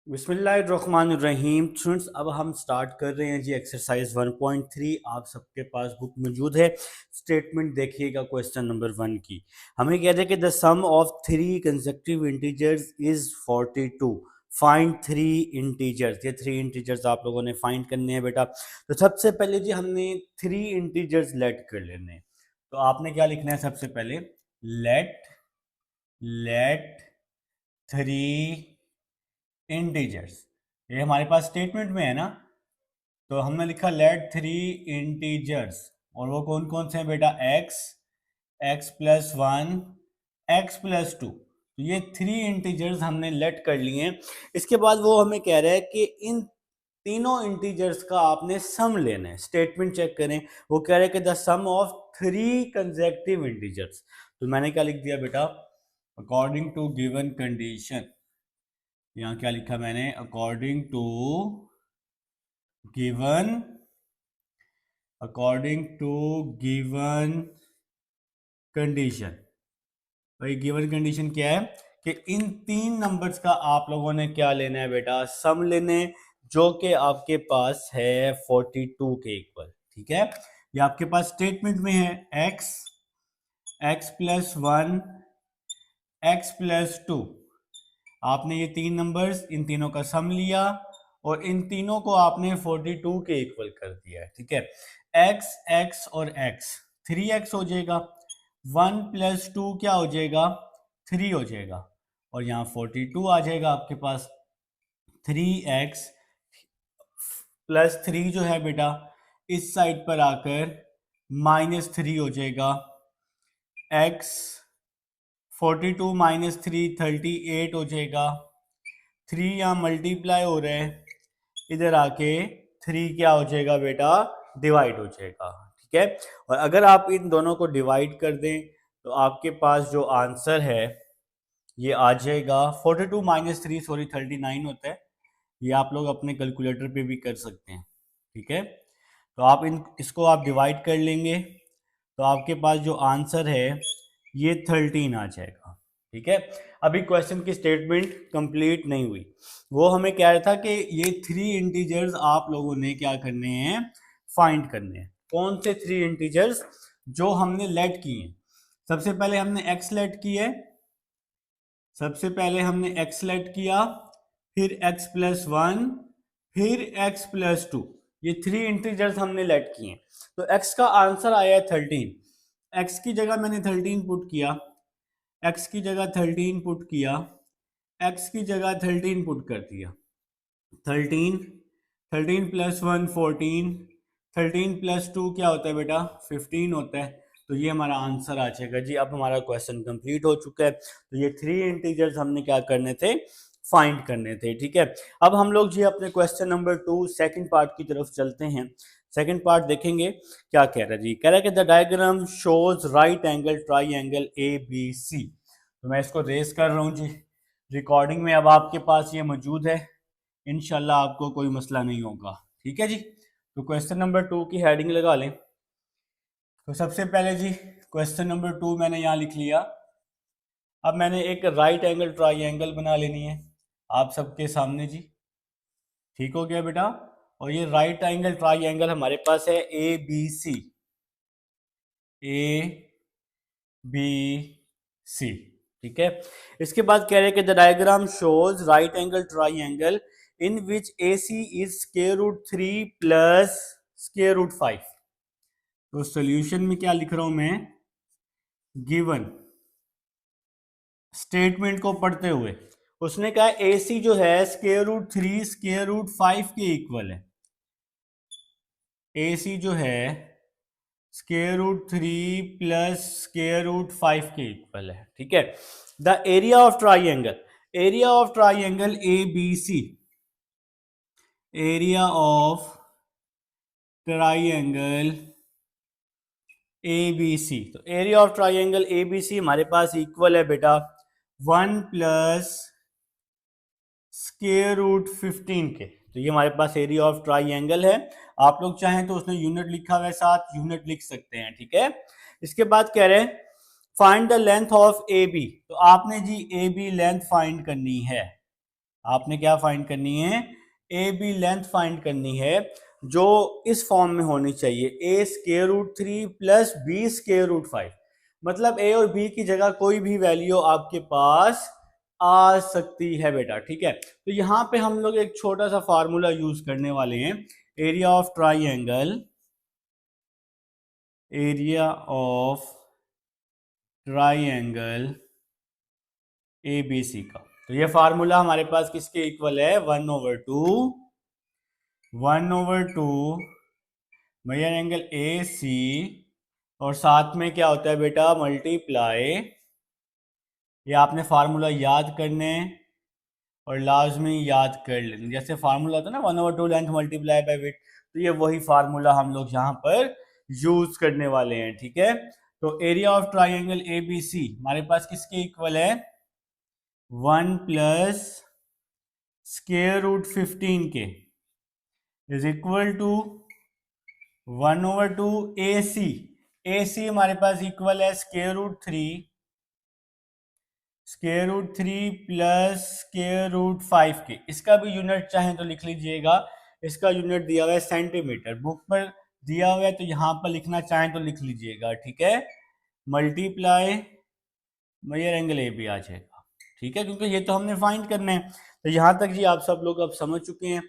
बिस्मिल्लाहिर्रहमानिर्रहीम। स्टूडेंट्स, अब हम स्टार्ट कर रहे हैं जी एक्सरसाइज 1.3। आप सबके पास बुक मौजूद है। स्टेटमेंट देखिएगा क्वेश्चन नंबर 1 की। हमें कह रहे हैं कि the sum of three consecutive integers is 42। Find three integers. ये थ्री इंटीजर्स आप लोगों ने फाइंड करने हैं बेटा। तो सबसे पहले जी हमने थ्री इंटीजर्स लेट कर लेने हैं। तो आपने क्या लिखना है सबसे पहले? Let let three integers. ये हमारे पास स्टेटमेंट में है ना। तो हमने लिखा लेट थ्री इंटीजर्स, और वो कौन कौन से हैं बेटा? X, x plus one, x plus two. तो ये थ्री इंटीजर्स हमने लेट कर लिए हैं। इसके बाद वो हमें कह रहा है कि इन तीनों इंटीजर्स का आपने सम लेना है। स्टेटमेंट चेक करें, वो कह रहे हैं कि the sum of three consecutive integers. तो मैंने क्या लिख दिया बेटा? According to given condition. यहाँ क्या लिखा मैंने? According to given according to given condition. भाई गिवन कंडीशन क्या है कि इन तीन नंबर्स का आप लोगों ने क्या लेना है बेटा? सम लेने, जो कि आपके पास है 42 के इक्वल। ठीक है, ये आपके पास स्टेटमेंट में है। X, x plus one, x plus two. आपने ये तीन नंबर्स, इन तीनों का सम लिया और इन तीनों को आपने 42 के इक्वल कर दिया है। ठीक है, एक्स, एक्स और एक्स, 3x हो जाएगा। 1 प्लस 2 क्या हो जाएगा? 3 हो जाएगा। और यहाँ 42 आ जाएगा आपके पास। 3x प्लस 3 जो है बेटा, इस साइड पर आकर -3 हो जाएगा। x 42 माइनस 3 38 हो जाएगा। 3 यहाँ मल्टीप्लाई हो रहा है, इधर आके 3 क्या हो जाएगा बेटा? डिवाइड हो जाएगा। ठीक है, और अगर आप इन दोनों को डिवाइड कर दें तो आपके पास जो आंसर है ये आ जाएगा 42 माइनस 3, सॉरी 39 होता है। ये आप लोग अपने कैलकुलेटर पे भी कर सकते हैं। ठीक है, तो आप इसको आप डिवाइड कर लेंगे तो आपके पास जो आंसर है ये 13 आ जाएगा। ठीक है, अभी क्वेश्चन की स्टेटमेंट कंप्लीट नहीं हुई। वो हमें कह रहा था कि ये थ्री इंटीजर्स आप लोगों ने क्या करने हैं? फाइंड करने हैं। कौन से थ्री इंटीजर्स? जो हमने लेट किए हैं। सबसे पहले हमने एक्स लेट किया है, सबसे पहले हमने एक्स लेट किया, फिर एक्स प्लस वन, फिर एक्स प्लस टू। ये थ्री इंटीजर्स हमने लेट किए। तो एक्स का आंसर आया है 13। एक्स की जगह मैंने 13 पुट किया, एक्स की जगह 13 पुट किया, एक्स की जगह 13 पुट कर दिया। 13, 13 प्लस वन 14, 13 प्लस टू क्या होता है बेटा? 15 होता है। तो ये हमारा आंसर आ जाएगा जी। अब हमारा क्वेश्चन कंप्लीट हो चुका है। तो ये थ्री इंटीजर्स हमने क्या करने थे? फाइंड करने थे। ठीक है, अब हम लोग जी अपने क्वेश्चन नंबर 2 सेकंड पार्ट की तरफ चलते हैं। सेकंड पार्ट देखेंगे क्या कह रहा है जी। कह रहा है कि the diagram shows right angle triangle A B C. तो मैं इसको रेस कर रहा हूँ जी रिकॉर्डिंग में। अब आपके पास ये मौजूद है, इंशाल्लाह आपको कोई मसला नहीं होगा। ठीक है जी, तो क्वेश्चन नंबर 2 की हेडिंग लगा लें। तो सबसे पहले जी क्वेश्चन नंबर 2 मैंने यहाँ लिख लिया। अब मैंने एक राइट एंगल ट्राइंगल बना लेनी है आप सबके सामने जी। ठीक हो गया बेटा। और ये राइट एंगल ट्राइंगल हमारे पास है ए बी सी, ए बी सी। ठीक है, इसके बाद कह रहे हैं कि the diagram shows right angle triangle in which A C is square root 3 plus square root 5। तो सोल्यूशन में क्या लिख रहा हूं मैं? गिवन स्टेटमेंट को पढ़ते हुए उसने कहा ए सी जो है स्क्वायर रूट 3 स्क्वायर रूट 5 के इक्वल है। ए सी जो है square root 3 plus square root 5 के इक्वल है। ठीक है, the area of triangle, area of triangle A B C, area of triangle A B C. तो area of triangle A B C हमारे पास इक्वल है बेटा 1 प्लस स्क्वायर रूट 15 के। तो ये हमारे पास एरिया ऑफ ट्राइंगल है। आप लोग चाहें तो उसने यूनिट लिखा हुआ है, साथ यूनिट लिख सकते हैं। ठीक है, इसके बाद कह रहे हैं find the length of A B. तो आपने जी ए बी लेंथ फाइंड करनी है। आपने क्या फाइंड करनी है, ए बी लेंथ फाइंड करनी है, जो इस फॉर्म में होनी चाहिए, A square root 3 plus B square root 5। मतलब ए और बी की जगह कोई भी वैल्यू आपके पास आ सकती है बेटा, ठीक है। तो यहां पे हम लोग एक छोटा सा फार्मूला यूज करने वाले हैं, area of triangle, area of triangle ABC का। तो ये फार्मूला हमारे पास किसके इक्वल है, 1/2 मेजर एंगल AC, और साथ में क्या होता है बेटा, मल्टीप्लाई, ये आपने फार्मूला याद करने और लाजमी याद कर लेना। जैसे फार्मूला होता है ना 1/2 लेंथ मल्टीप्लाई बाय विड्थ, तो ये वही फार्मूला हम लोग यहाँ पर यूज करने वाले हैं, ठीक है। तो एरिया ऑफ ट्राइंगल ABC हमारे पास किसके इक्वल है, 1 प्लस स्क्वायर रूट 15 के इज इक्वल टू 1/2 AC हमारे पास इक्वल है square root 3 plus square root 5 के। इसका भी यूनिट चाहें तो लिख लीजिएगा, इसका यूनिट दिया हुआ है सेंटीमीटर, बुक पर दिया हुआ है, तो यहां पर लिखना चाहें तो लिख लीजिएगा, ठीक है। मल्टीप्लाई मेजर एंगल AB आ जाएगा, ठीक है, क्योंकि ये तो हमने फाइंड करना है। तो यहाँ तक जी आप सब लोग अब समझ चुके हैं,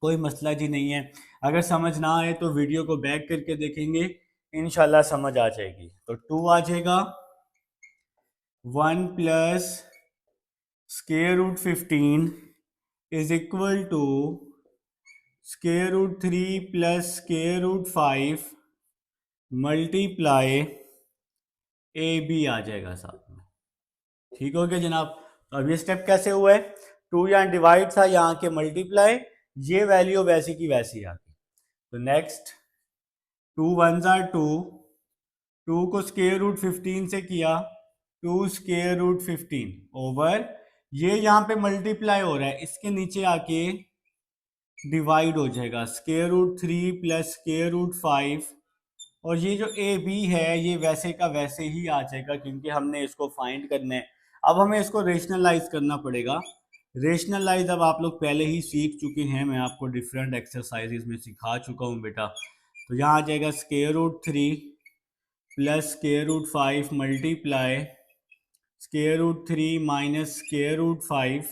कोई मसला जी नहीं है। अगर समझ ना आए तो वीडियो को बैक करके देखेंगे, इंशाल्लाह समझ आ जाएगी। तो 2 आ जाएगा, 1 plus square root 15 is equal to square root 3 plus square root 5 multiply AB आ जाएगा साथ में, ठीक हो गया जनाब। तो अब ये स्टेप कैसे हुआ है, 2 यहाँ डिवाइड था, यहाँ के मल्टीप्लाई, ये वैल्यू वैसी की वैसी आ गई। तो नेक्स्ट 2 1s are 2, 2 को स्क्वायर रूट 15 से किया, 2 स्क्वायर रूट 15 ओवर, ये यहाँ पे मल्टीप्लाई हो रहा है, इसके नीचे आके डिवाइड हो जाएगा, square root 3 plus square root 5, और ये जो AB है ये वैसे का वैसे ही आ जाएगा, क्योंकि हमने इसको फाइंड करना है। अब हमें इसको रेशनलाइज करना पड़ेगा। रेशनलाइज अब आप लोग पहले ही सीख चुके हैं, मैं आपको डिफरेंट एक्सरसाइजेज में सिखा चुका हूँ बेटा। तो यहाँ आ जाएगा square root 3 plus square root 5 multiply square root 3 minus square root 5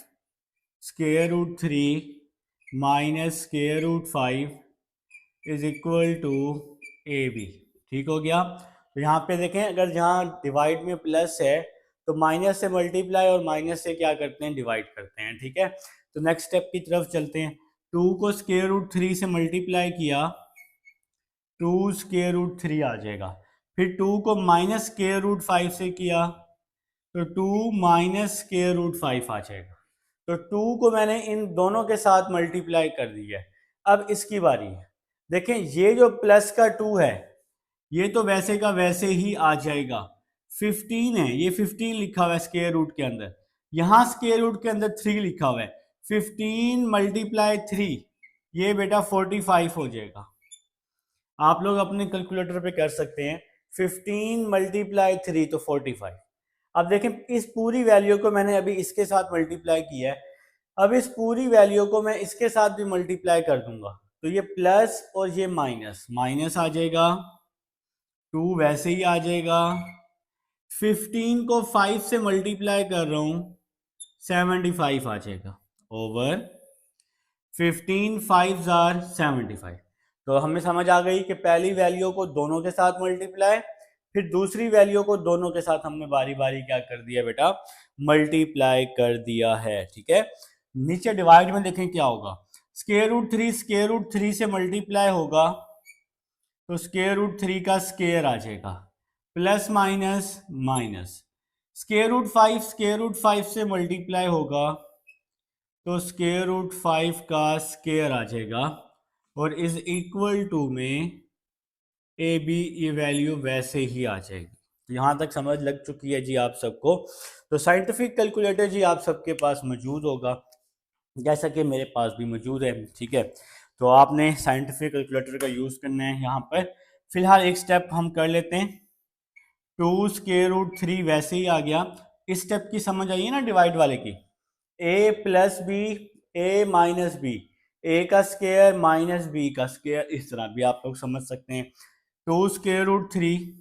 square root 3 minus square root 5 is equal to AB, ठीक हो गया। तो यहाँ पे देखें, अगर जहाँ डिवाइड में प्लस है तो माइनस से मल्टीप्लाई और माइनस से क्या करते हैं, डिवाइड करते हैं, ठीक है। तो नेक्स्ट स्टेप की तरफ चलते हैं। 2 को स्क्वायर रूट 3 से मल्टीप्लाई किया, 2 स्क्वायर रूट 3 आ जाएगा। फिर 2 को माइनस स्क्वायर रूट 5 से किया तो 2 माइनस स्क्वायर रूट 5 आ जाएगा। तो 2 को मैंने इन दोनों के साथ मल्टीप्लाई कर दिया है। अब इसकी बारी है, देखें ये जो प्लस का 2 है ये तो वैसे का वैसे ही आ जाएगा। 15 है, ये 15 लिखा हुआ है स्क्वायर रूट के अंदर, यहाँ स्क्वायर रूट के अंदर 3 लिखा हुआ है, 15 मल्टीप्लाई 3 ये बेटा 45 हो जाएगा। आप लोग अपने कैलकुलेटर पे कर सकते हैं, 15 मल्टीप्लाई 3 तो 45। अब देखें इस पूरी वैल्यू को मैंने अभी इसके साथ मल्टीप्लाई किया है, अब इस पूरी वैल्यू को मैं इसके साथ भी मल्टीप्लाई कर दूंगा, तो ये प्लस और ये माइनस, माइनस आ जाएगा, 2 वैसे ही आ जाएगा, 15 को 5 से मल्टीप्लाई कर रहा हूं 75 आ जाएगा, ओवर 15 5s are 75। तो हमें समझ आ गई कि पहली वैल्यू को दोनों के साथ मल्टीप्लाई, फिर दूसरी वैल्यू को दोनों के साथ हमने बारी बारी क्या कर दिया बेटा, मल्टीप्लाई कर दिया है, ठीक है। नीचे डिवाइड में देखें क्या होगा, स्क्वायर रूट 3 से मल्टीप्लाई होगा तो स्क्वायर रूट 3 का स्क्वायर आ जाएगा, plus minus minus, square root 5 से मल्टीप्लाई होगा तो स्क्वायर रूट 5 का स्क्वायर आ जाएगा, और इज इक्वल टू में AB ये वैल्यू वैसे ही आ जाएगी। यहाँ तक समझ लग चुकी है जी आप सबको। तो साइंटिफिक कैलकुलेटर जी आप सबके पास मौजूद होगा, जैसा कि मेरे पास भी मौजूद है, ठीक है। तो आपने साइंटिफिक कैलकुलेटर का यूज़ करना है। यहाँ पर फिलहाल एक स्टेप हम कर लेते हैं, 2 स्क्वायर रूट 3 वैसे ही आ गया। इस स्टेप की समझ आई है ना डिवाइड वाले की, ए प्लस बी, ए माइनस बी, ए का स्क्वायर माइनस बी का स्क्वायर, इस तरह भी आप लोग समझ सकते हैं। 2√3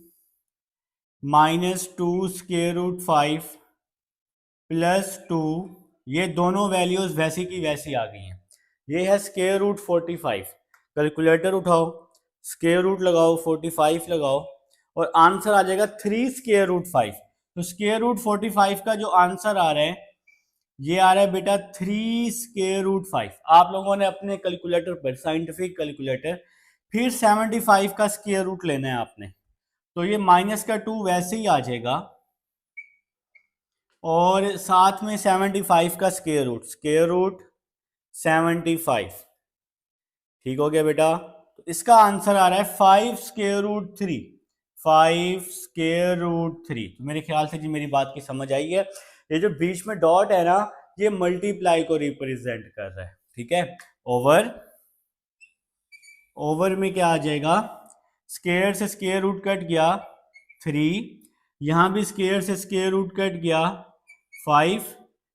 माइनस 2√5 +2, ये दोनों वैल्यूज वैसी की वैसी आ गई हैं। ये है √45। कैलकुलेटर उठाओ, स्क्वायर रूट लगाओ, 45 लगाओ और आंसर आ जाएगा 3√5। तो √45 का जो आंसर आ रहा है ये आ रहा है बेटा 3√5। आप लोगों ने अपने कैलकुलेटर पर, साइंटिफिक कैलकुलेटर, फिर 75 का स्क्वायर रूट लेना है आपने। तो ये माइनस का 2 वैसे ही आ जाएगा और साथ में 75 का स्क्वायर रूट 75। ठीक हो गया बेटा। तो इसका आंसर आ रहा है 5√3। 5√3। तो मेरे ख्याल से जी मेरी बात की समझ आई है। ये जो बीच में डॉट है ना, ये मल्टीप्लाई को रिप्रेजेंट कर रहा है। ठीक है, ओवर में क्या आ जाएगा, स्क्वायर से स्क्वायर रूट कट गया 3, यहां भी स्क्वायर से स्क्वायर रूट कट गया 5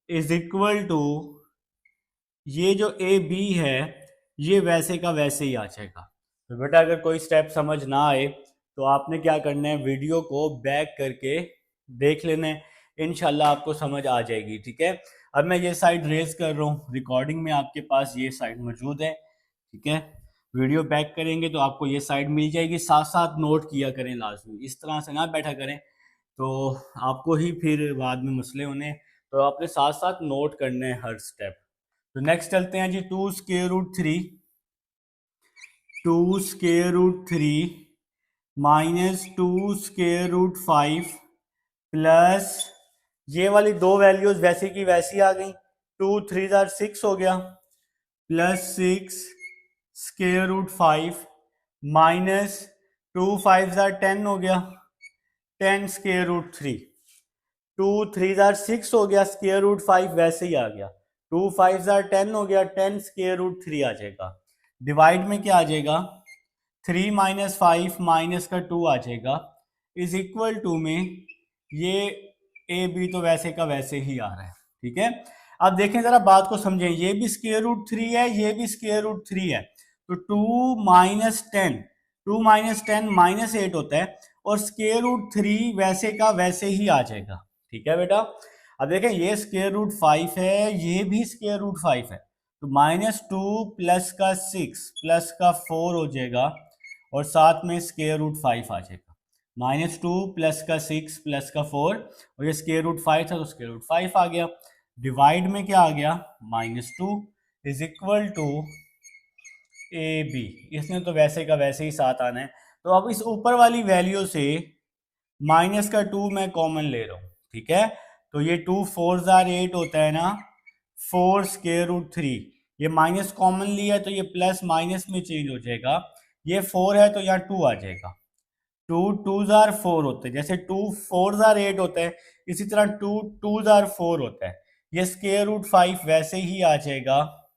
इज इक्वल टू, ये जो ए बी है ये वैसे का वैसे ही आ जाएगा। तो बेटा अगर कोई स्टेप समझ ना आए तो आपने क्या करना है, वीडियो को बैक करके देख लेना है, इनशाला आपको समझ आ जाएगी। ठीक है, अब मैं ये साइड रेज कर रहा हूँ, रिकॉर्डिंग में आपके पास ये साइड मौजूद है। ठीक है, वीडियो बैक करेंगे तो आपको ये साइड मिल जाएगी। साथ साथ नोट किया करें लाजमी, इस तरह से ना बैठा करें तो आपको ही फिर बाद में मसले होने। तो आपने साथ साथ नोट करने हैं हर स्टेप। तो नेक्स्ट चलते हैं जी, 2√3 माइनस 2√5 प्लस, ये वाली दो वैल्यूज वैसी की वैसी आ गई। 2 3 6 हो गया, +6 √5 माइनस 2 5 10 हो गया, 10√3। 2 3 6 हो गया, √5 वैसे ही आ गया। 2 5 10 हो गया, 10√3 आ जाएगा। डिवाइड में क्या आ जाएगा, 3 - 5 माइनस का 2 आ जाएगा, इज इक्वल टू में ये ए बी तो वैसे का वैसे ही आ रहा है। ठीक है, अब देखें जरा बात को समझें, ये भी √3 है, ये भी √3 है। तो 2 - 10, 2 - 10 -8 होता है और √3 वैसे का वैसे ही आ जाएगा। ठीक है बेटा, अब देखें ये √5 है, ये भी √5 है, तो -2 प्लस का 6 प्लस का 4 हो जाएगा और साथ में √5 आ जाएगा। -2 प्लस का 6 प्लस का 4 और ये √5 था तो √5 आ गया। डिवाइड में क्या आ गया, -2 is equal to A B, इसने तो वैसे का वैसे ही साथ आना है। तो अब इस ऊपर वाली वैल्यू से माइनस का 2 मैं कॉमन ले रहा हूँ। ठीक है, तो ये 2 4 8 होता है ना, 4√3, ये माइनस कॉमन लिया तो ये प्लस माइनस में चेंज हो जाएगा। ये 4 है तो यहाँ 2 आ जाएगा। 2 2 4 होते हैं, जैसे 2 4 8 होता है, इसी तरह 2 2 4 होता है। ये √5 वैसे ही आ जाएगा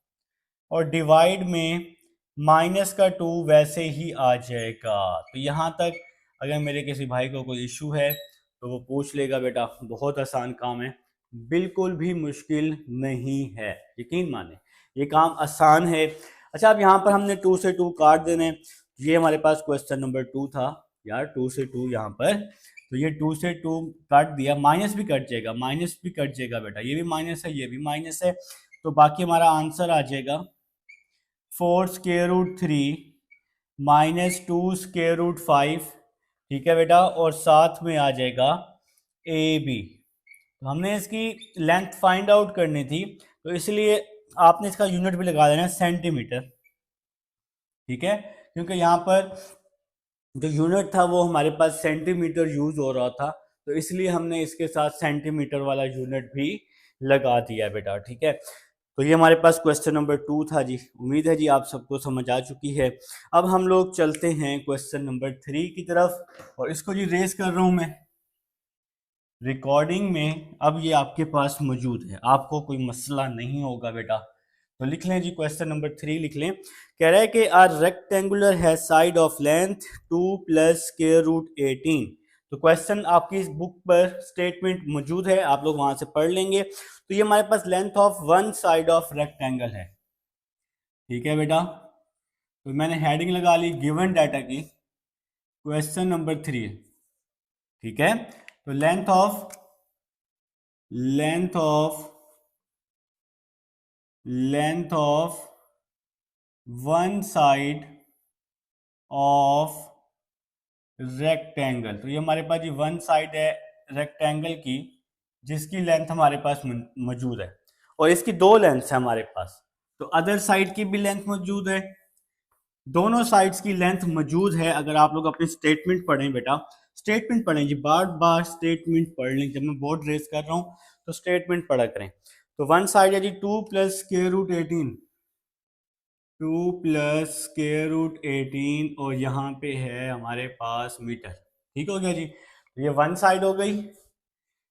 और डिवाइड में माइनस का 2 वैसे ही आ जाएगा। तो यहाँ तक अगर मेरे किसी भाई को कोई इशू है तो वो पूछ लेगा बेटा, बहुत आसान काम है, बिल्कुल भी मुश्किल नहीं है, यकीन माने ये काम आसान है। अच्छा, अब यहाँ पर हमने 2 से 2 काट देने, ये हमारे पास क्वेश्चन नंबर 2 था यार, 2 से 2 यहाँ पर, तो ये 2 से 2 काट दिया, माइनस भी कट जाएगा, माइनस भी कट जाएगा बेटा, ये भी माइनस है, ये भी माइनस है, तो बाकी हमारा आंसर आ जाएगा 4√3 -2√5। ठीक है बेटा, और साथ में आ जाएगा ए बी। तो हमने इसकी लेंथ फाइंड आउट करनी थी, तो इसलिए आपने इसका यूनिट भी लगा देना है सेंटीमीटर। ठीक है, क्योंकि यहाँ पर जो यूनिट था वो हमारे पास सेंटीमीटर यूज हो रहा था, तो इसलिए हमने इसके साथ सेंटीमीटर वाला यूनिट भी लगा दिया बेटा। ठीक है, तो ये हमारे पास क्वेश्चन नंबर 2 था जी। उम्मीद है जी आप सबको समझ आ चुकी है। अब हम लोग चलते हैं क्वेश्चन नंबर 3 की तरफ, और इसको जी रेस कर रहा हूं मैं रिकॉर्डिंग में। अब ये आपके पास मौजूद है, आपको कोई मसला नहीं होगा बेटा। तो लिख लें जी, क्वेश्चन नंबर 3 लिख लें। कह रहा है कि आर रेक्टेंगुलर है साइड ऑफ लेंथ 2 + √18। तो क्वेश्चन आपकी इस बुक पर स्टेटमेंट मौजूद है, आप लोग वहां से पढ़ लेंगे। तो ये हमारे पास length of one side of rectangle है। ठीक है बेटा, तो मैंने हेडिंग लगा ली गिवन डाटा की, क्वेश्चन नंबर 3। ठीक है, तो length of one side of rectangle, तो ये हमारे पास ये वन साइड है रेक्टेंगल की, जिसकी लेंथ हमारे पास मौजूद है, और इसकी दो लेंथ है हमारे पास। तो अदर साइड की भी लेंथ मौजूद है, दोनों साइड्स की लेंथ मौजूद है। अगर आप लोग अपने स्टेटमेंट पढ़ें बेटा, स्टेटमेंट पढ़ें जी, बार बार स्टेटमेंट पढ़ लें, जब मैं बोर्ड रेस कर रहा हूँ तो स्टेटमेंट पढ़ा करें। तो वन साइड है जी 2 plus square root 18, 2 plus square root 18, और यहाँ पे है हमारे पास मीटर। ठीक हो गया जी, तो ये वन साइड हो गई।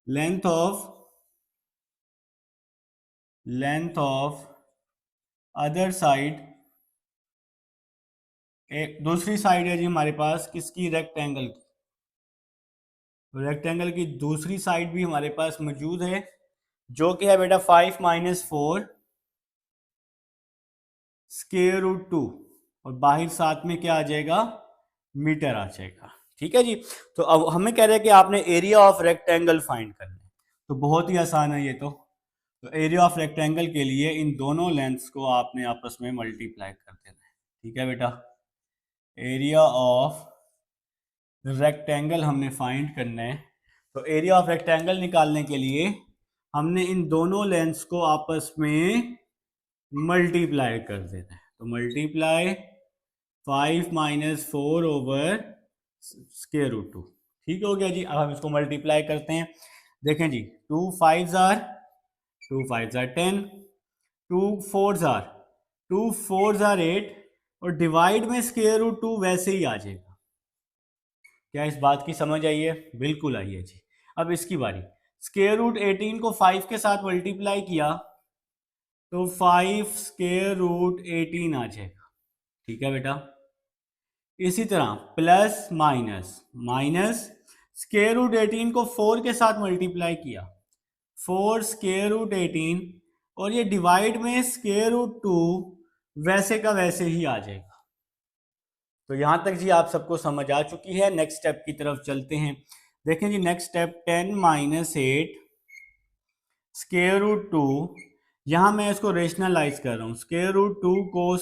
लेंथ ऑफ अदर साइड, एक दूसरी साइड है जी हमारे पास किसकी, रेक्टेंगल की। रेक्टेंगल की दूसरी साइड भी हमारे पास मौजूद है, जो कि है बेटा 5 माइनस 4 स्क्वायर रूट 2, और बाहर साथ में क्या आ जाएगा, मीटर आ जाएगा। ठीक है जी, तो अब हमें कह रहे हैं कि आपने एरिया ऑफ रेक्टेंगल फाइंड करना है, तो बहुत ही आसान है ये तो एरिया ऑफ रेक्टेंगल के लिए इन दोनों लेंथ्स को आपने आपस में मल्टीप्लाई कर देना है। ठीक है बेटा, एरिया ऑफ रेक्टेंगल हमने फाइंड करना है, तो एरिया ऑफ रेक्टेंगल निकालने के लिए हमने इन दोनों लेंथ्स को आपस में मल्टीप्लाई कर देना है। तो multiply 5 minus 4 over square root 2। ठीक हो गया जी, अब हम इसको मल्टीप्लाई करते हैं। देखें जी, 2 5 जार 10, 2 4 जार 8, और डिवाइड में स्क्वायर रूट 2 वैसे ही आ जाएगा। क्या इस बात की समझ आई है? बिल्कुल आई है जी। अब इसकी बारी, स्क्वायर रूट 18 को 5 के साथ मल्टीप्लाई किया तो 5 स्क्वायर रूट 18 आ जाएगा। ठीक है बेटा, इसी तरह प्लस माइनस स्क्वायर रूट 18 को 4 के साथ मल्टीप्लाई किया, 4 स्क्वायर रूट 18, और ये डिवाइड में स्क्वायर रूट 2 वैसे का वैसे ही आ जाएगा। तो यहां तक जी आप सबको समझ आ चुकी है। नेक्स्ट स्टेप की तरफ चलते हैं। देखें जी, next step 10 minus 8 square root 2, यहां मैं इसको रेशनलाइज कर रहा हूं। स्क्वायर रूट 2 को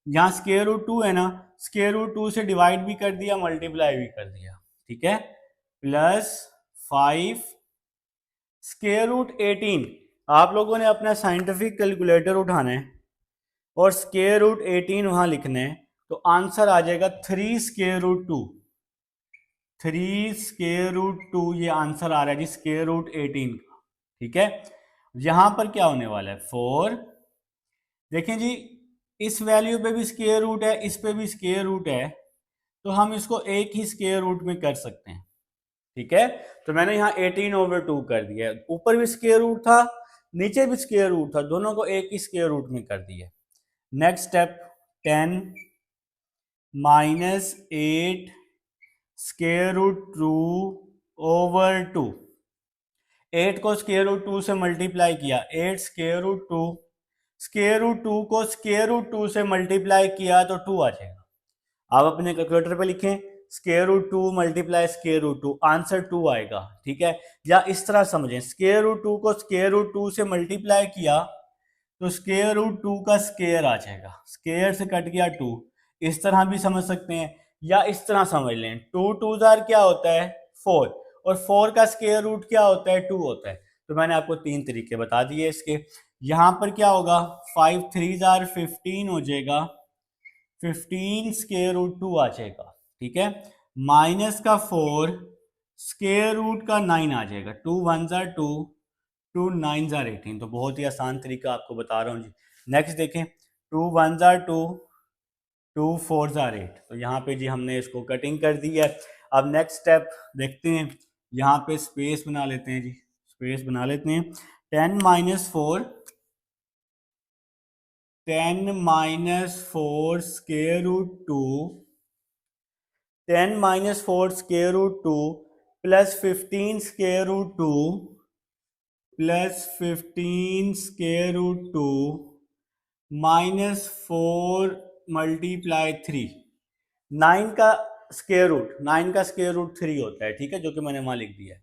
यहाँ स्क्वायर रूट 2 है ना, स्क्वायर रूट 2 से डिवाइड भी कर दिया, मल्टीप्लाई भी कर दिया। ठीक है, प्लस 5 स्क्वायर रूट 18, आप लोगों ने अपना साइंटिफिक कैलकुलेटर उठाना है और स्क्वायर रूट 18 वहां लिखना है, तो आंसर आ जाएगा 3 स्क्वायर रूट 2। 3 स्क्वायर रूट 2 ये आंसर आ रहा है जी स्क्वायर रूट 18 का। ठीक है, यहां पर क्या होने वाला है, 4। देखें जी, इस वैल्यू पे भी स्क्वायर रूट है, इस पे भी स्क्वायर रूट है, तो हम इसको एक ही स्क्वायर रूट में कर सकते हैं। ठीक है, तो मैंने यहाँ 18/2 कर दिया, ऊपर भी स्क्वायर रूट था, नीचे भी स्क्वायर रूट था, दोनों को एक ही स्क्वायर रूट में कर दिया। Next step 10 minus 8 square root 2/2, 8 को स्क्वायर रूट 2 से मल्टीप्लाई किया, 8 स्क्वायर रूट 2, स्क्वायर रूट 2 को स्क्वायर रूट 2 से मल्टीप्लाई किया तो 2 आ जाएगा। आप अपने कैलकुलेटर पे लिखें square root 2 multiply square root 2, answer 2 आएगा। ठीक है, या इस तरह समझें, स्क्वायर रूट 2 को स्क्वायर रूट 2 से मल्टीप्लाई किया तो स्क्वायर रूट 2 का स्क्वायर आ जाएगा, स्क्वायर से कट गया 2, इस तरह भी समझ सकते हैं, या इस तरह समझ लें 2 2 जार क्या होता है 4, और 4 का स्क्वायर रूट क्या होता है 2 होता है। तो मैंने आपको 3 तरीके बता दिए इसके। यहां पर क्या होगा, 5 3 जार 15 हो जाएगा, 15 स्क्वायर रूट 2 आ जाएगा। ठीक है, माइनस का 4 स्क्वायर रूट का 9 आ जाएगा, 2 1 जार 2, 2 9 जार 18। तो बहुत ही आसान तरीका आपको बता रहा हूँ जी। नेक्स्ट देखें, 2 1 जार 2, 2 4 जार 8, तो यहाँ पे जी हमने इसको कटिंग कर दी है। अब नेक्स्ट स्टेप देखते हैं, यहाँ पे स्पेस बना लेते हैं जी, स्पेस बना लेते हैं। 10 minus 4 square root 2, 10 minus 4 square root 2 plus 15 square root 2 plus 15 square root 2 minus 4 multiply 3। 9 का स्क्वायर रूट 3 होता है, ठीक है, जो कि मैंने वहां लिख दिया है।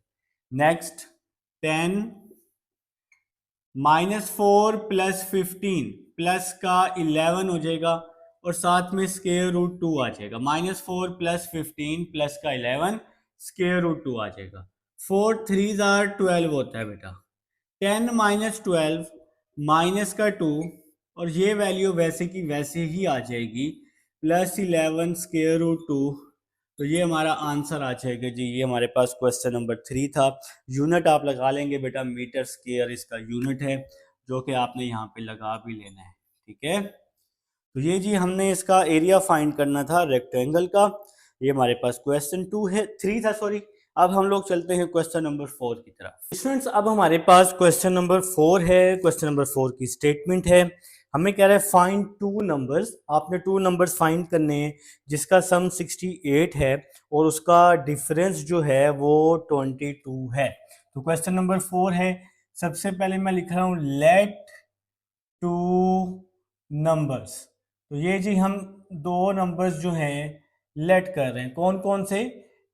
नेक्स्ट 10 माइनस 4 प्लस 15 प्लस का 11 हो जाएगा और साथ में स्क्वायर रूट 2 आ जाएगा। माइनस 4 प्लस 15 प्लस का 11 स्क्वायर रूट 2 आ जाएगा। 4 3 12 होता है बेटा। 10 माइनस 12 माइनस का 2 और ये वैल्यू वैसे की वैसे ही आ जाएगी, प्लस 11 स्क्वायर रूट 2। तो ये हमारा आंसर आ जाएगा जी। ये हमारे पास क्वेश्चन नंबर 3 था। यूनिट आप लगा लेंगे बेटा, मीटर स्क्वायर इसका यूनिट है, जो कि आपने यहाँ पे लगा भी लेना है, ठीक है। तो ये जी हमने इसका एरिया फाइंड करना था रेक्टेंगल का। ये हमारे पास क्वेश्चन 2 है, 3 था सॉरी। अब हम लोग चलते हैं क्वेश्चन नंबर 4 की तरफ। स्टूडेंट्स अब हमारे पास क्वेश्चन नंबर 4 है। क्वेश्चन नंबर 4 की स्टेटमेंट है, हमें कह रहा है फाइंड 2 नंबर्स। आपने 2 नंबर्स फाइंड करने हैं जिसका सम 68 है और उसका डिफरेंस जो है वो 22 है। तो क्वेश्चन नंबर 4 है, सबसे पहले मैं लिख रहा हूँ लेट 2 नंबर्स। तो ये जी हम 2 नंबर्स जो हैं लेट कर रहे हैं, कौन कौन से,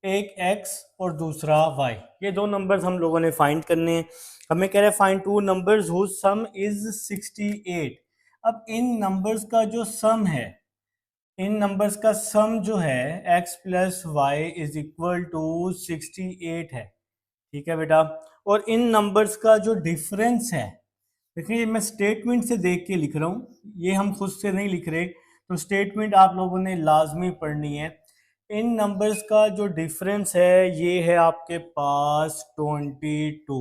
एक x और दूसरा y। ये 2 नंबर्स हम लोगों ने फाइंड करने हैं। हमें कह रहे हैं find 2 numbers whose sum is 68। अब इन नंबर्स का जो सम है, इन नंबर्स का सम जो है x plus y is equal to 68 है, ठीक है बेटा। और इन नंबर्स का जो डिफरेंस है, देखिए ये मैं स्टेटमेंट से देख के लिख रहा हूँ, ये हम खुद से नहीं लिख रहे, तो स्टेटमेंट आप लोगों ने लाजमी पढ़नी है। इन नंबर्स का जो डिफरेंस है ये है आपके पास 22।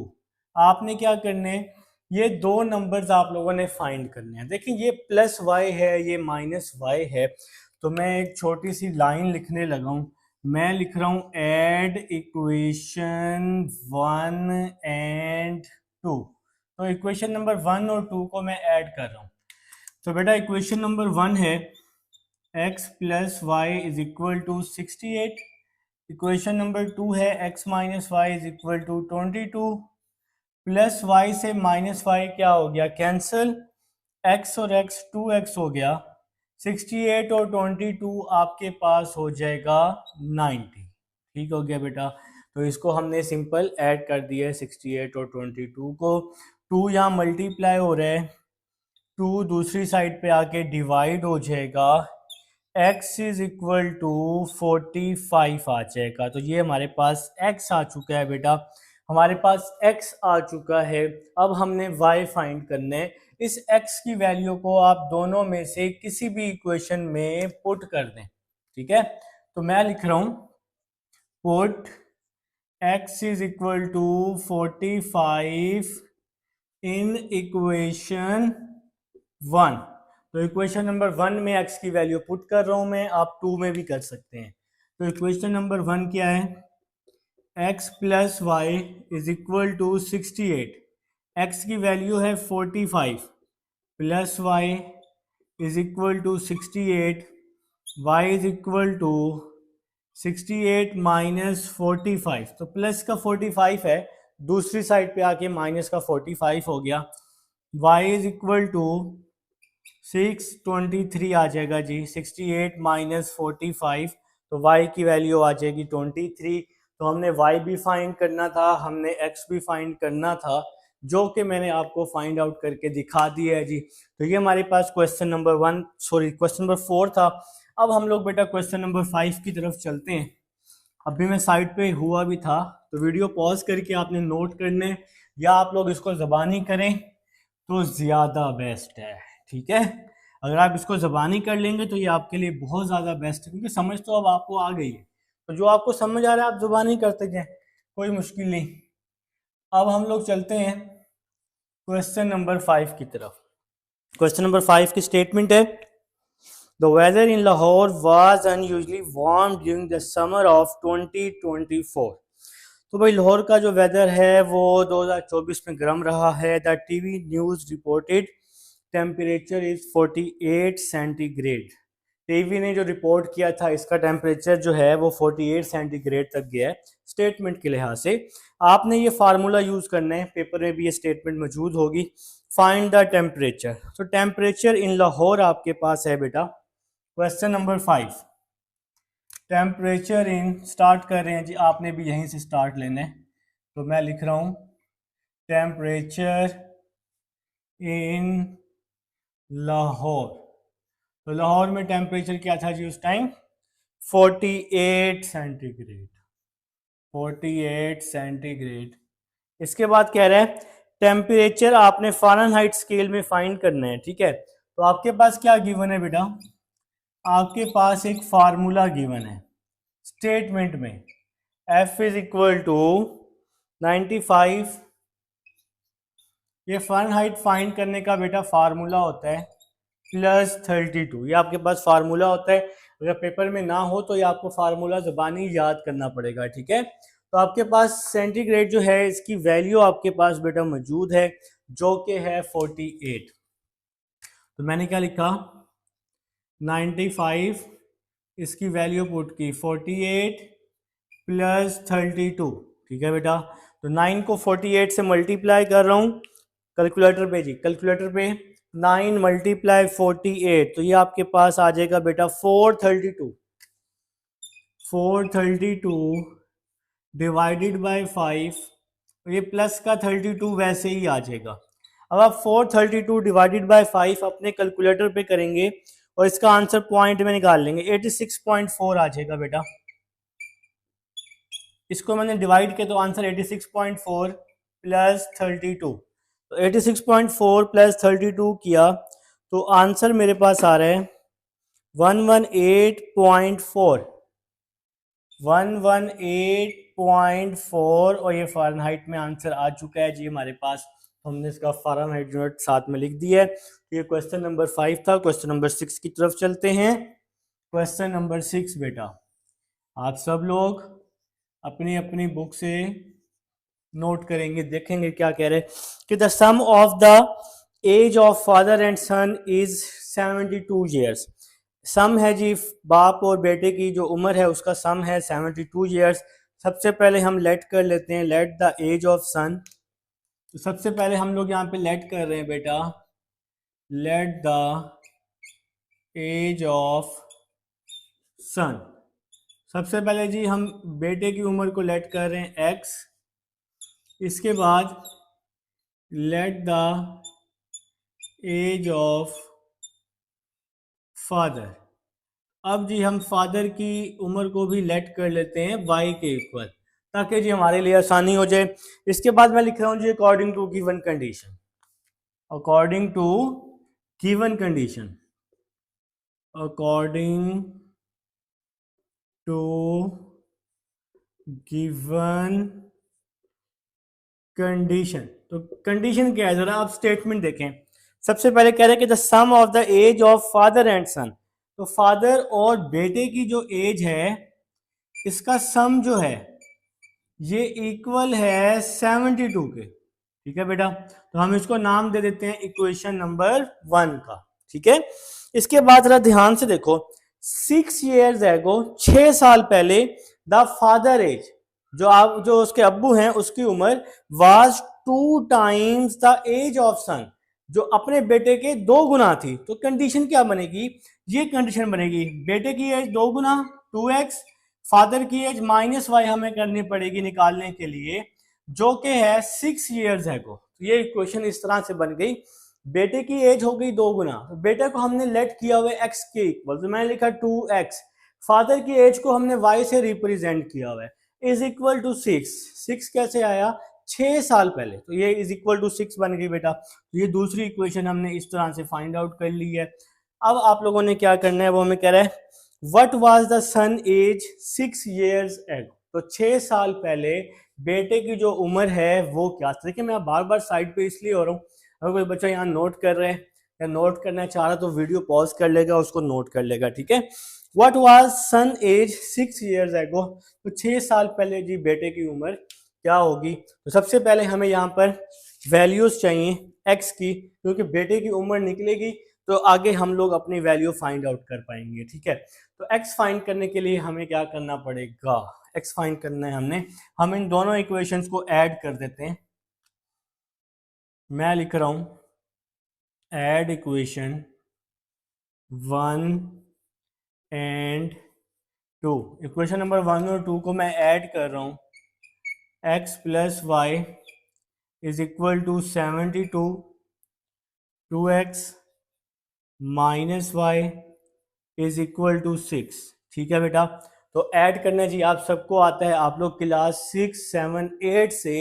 आपने क्या करने हैं, ये 2 नंबर्स आप लोगों ने फाइंड करने हैं। देखिए ये प्लस वाई है, ये माइनस वाई है, तो मैं एक छोटी सी लाइन लिखने लगा हूँ। मैं लिख रहा हूँ एड इक्वेशन 1 एंड 2। तो इक्वेशन नंबर 1 और 2 को मैं ऐड कर रहा हूँ। तो बेटा इक्वेशन नंबर 1 है x plus y is equal to 68। Equation number 2 है x minus y is equal to 22। Plus y से माइनस वाई क्या हो गया, कैंसिल, x और x 2x हो गया। 68 और 22 आपके पास हो जाएगा 90। ठीक हो गया बेटा। तो इसको हमने सिंपल ऐड कर दिया है 68 और 22 को। 2 यहाँ मल्टीप्लाई हो रहा है, 2 दूसरी साइड पे आके डिवाइड हो जाएगा, x इज इक्वल टू 45 आ जाएगा। तो ये हमारे पास x आ चुका है बेटा, हमारे पास x आ चुका है। अब हमने y फाइंड करना है। इस x की वैल्यू को आप दोनों में से किसी भी इक्वेशन में पुट कर दें, ठीक है। तो मैं लिख रहा हूं put x is equal to 45 in equation 1। तो इक्वेशन नंबर 1 में x की वैल्यू पुट कर रहा हूं मैं, आप 2 में भी कर सकते हैं। तो इक्वेशन नंबर 1 क्या है, x plus y is equal to 68। x की वैल्यू है 45 plus y is equal to 68। y is equal to 68 minus 45। तो प्लस का 45 है, दूसरी साइड पे आके माइनस का 45 हो गया। y इज इक्वल टू 623 आ जाएगा जी। 68 माइनस 45, तो y की वैल्यू आ जाएगी 23। तो हमने y भी फाइंड करना था, हमने x भी फाइंड करना था, जो कि मैंने आपको फाइंड आउट करके दिखा दिया है जी। तो ये हमारे पास क्वेश्चन नंबर 4 था। अब हम लोग बेटा क्वेश्चन नंबर 5 की तरफ चलते हैं। अभी मैं साइड पे हुआ भी था, तो वीडियो पॉज करके आपने नोट करने, या आप लोग इसको ज़बानी करें तो ज़्यादा बेस्ट है, ठीक है। अगर आप इसको ज़बानी कर लेंगे तो ये आपके लिए बहुत ज़्यादा बेस्ट है, क्योंकि समझ तो अब आपको आ गई है। तो जो आपको समझ आ रहा है आप ज़बानी करते जाएं, कोई मुश्किल नहीं। अब हम लोग चलते हैं क्वेश्चन नंबर 5 की तरफ। क्वेश्चन नंबर 5 की स्टेटमेंट है, the weather in Lahore was unusually warm during the summer of 2024। तो भाई लाहौर का जो वेदर है वो 2024 में गर्म रहा है। The TV news reported temperature is 48 centigrade. TV ने जो रिपोर्ट किया था इसका टेम्परेचर जो है वो 48 सेंटीग्रेड तक गया है स्टेटमेंट के लिहाज से। आपने ये फार्मूला यूज करना है, पेपर में भी ये स्टेटमेंट मौजूद होगी। Find the temperature. तो टेम्परेचर इन लाहौर आपके पास है बेटा। Question number 5, temperature in, start कर रहे हैं जी, आपने भी यहीं से स्टार्ट लेना है। तो मैं लिख रहा हूं टेम्परेचर इन लाहौर। तो लाहौर में टेम्परेचर क्या था जी उस टाइम? 48 सेंटीग्रेड। 48 सेंटीग्रेड। इसके बाद कह रहा है टेम्परेचर आपने फ़ारेनहाइट स्केल में फाइंड करना है, ठीक है। तो आपके पास क्या गिवन है बेटा? आपके पास एक फार्मूला गिवन है स्टेटमेंट में, F इज इक्वल टू 95। ये फ़ारेनहाइट फाइंड करने का बेटा फार्मूला होता है प्लस 32। ये आपके पास फार्मूला होता है, अगर पेपर में ना हो तो ये आपको फार्मूला ज़बानी याद करना पड़ेगा, ठीक है। तो आपके पास सेंटीग्रेड जो है इसकी वैल्यू आपके पास बेटा मौजूद है जो कि है 48। तो मैंने क्या लिखा? 95, इसकी वैल्यू पुट की 48 प्लस 32, ठीक है बेटा। तो 9 को 48 से मल्टीप्लाई कर रहा हूँ कैलकुलेटर पे जी, कैलकुलेटर पे 9 मल्टीप्लाई 48, तो ये आपके पास आ जाएगा बेटा 432। 432 डिवाइडेड बाय 5, ये प्लस का 32 वैसे ही आ जाएगा। अब आप 432 डिवाइडेड बाय 5 अपने कैलकुलेटर पे करेंगे और इसका आंसर पॉइंट में निकाल लेंगे, 86.4 आ जाएगा बेटा। इसको मैंने डिवाइड किया तो आंसर 86.4 प्लस 32। तो 86.4 प्लस 32 किया तो आंसर मेरे पास आ रहा है 118.4। 118.4 और ये फ़ारेनहाइट में आंसर आ चुका है जी हमारे पास। हमने इसका फ़ारेनहाइट यूनिट साथ में लिख दिया है। ये क्वेश्चन नंबर 5 था। क्वेश्चन नंबर 6 की तरफ चलते हैं। क्वेश्चन नंबर 6 बेटा, आप सब लोग अपनी अपनी बुक से नोट करेंगे, देखेंगे क्या कह रहे हैं कि the sum of the age of father and son is 72 years. Sum है जी बाप और बेटे की जो उम्र है उसका सम है 72 ईयर्स। सबसे पहले हम लेट कर लेते हैं, लेट द एज ऑफ सन। तो सबसे पहले हम लोग यहाँ पे लेट कर रहे हैं बेटा, लेट द एज ऑफ सन। सबसे पहले जी हम बेटे की उम्र को लेट कर रहे हैं x। इसके बाद let the age of father. अब जी हम फादर की उम्र को भी लेट कर लेते हैं y के इक्वल, ताकि जी हमारे लिए आसानी हो जाए। इसके बाद मैं लिख रहा हूँ जी according to given condition. According to given condition, according to given condition. तो कंडीशन क्या है जरा आप स्टेटमेंट देखें। सबसे पहले कह रहे हैं कि the sum of the age of father and son. तो फादर और बेटे की जो एज है इसका सम जो है ये इक्वल है 72 के, ठीक है बेटा। तो हम इसको नाम दे देते हैं इक्वेशन नंबर 1 का, ठीक है। इसके बाद जरा ध्यान से देखो, 6 years एगो, 6 साल पहले, द फादर एज, जो उसके अब्बू हैं उसकी उम्र was 2 times the age of son, जो अपने बेटे के 2 गुना थी। तो कंडीशन क्या बनेगी? ये कंडीशन बनेगी बेटे की एज 2 गुना 2x, फादर की एज -y हमें करनी पड़ेगी निकालने के लिए, जो कि है 6 years एगो। तो ये इक्वेशन इस तरह से बन गई, बेटे की एज हो गई 2 गुना, तो बेटे को हमने लेट किया हुआ x के इक्वल, तो मैंने लिखा 2x। फादर की एज को हमने y से रिप्रेजेंट किया हुआ है, इज इक्वल टू 6। 6 कैसे आया? 6 साल पहले, तो ये इज इक्वल टू 6 बन गई बेटा। तो ये दूसरी इक्वेशन हमने इस तरह से फाइंड आउट कर ली है। अब आप लोगों ने क्या करना है वो हमें कह रहा है what was the son age 6 years एगो। तो 6 साल पहले बेटे की जो उम्र है वो क्या? देखिए मैं बार बार साइड पे इसलिए हो रहा हूँ, अगर कोई बच्चा यहाँ नोट कर रहे हैं या नोट करना चाह रहा तो वीडियो पॉज कर लेगा, उसको नोट कर लेगा, ठीक है। What was son age 6 years एगो। तो 6 साल पहले जी बेटे की उम्र क्या होगी? तो सबसे पहले हमें यहाँ पर वैल्यूज चाहिए x की, क्योंकि बेटे की उम्र निकलेगी तो आगे हम लोग अपनी वैल्यू फाइंड आउट कर पाएंगे। ठीक है, तो x फाइंड करने के लिए हमें क्या करना पड़ेगा, x फाइंड करना है हमने, हम इन दोनों इक्वेशंस को ऐड कर देते हैं। मैं लिख रहा हूं add equation 1 and 2, equation number 1 और 2 को मैं ऐड कर रहा हूं। x plus y is equal to 72, 2x minus y is equal to 6। ठीक है बेटा, तो ऐड करना जी आप सबको आता है, आप लोग क्लास 6, 7, 8 से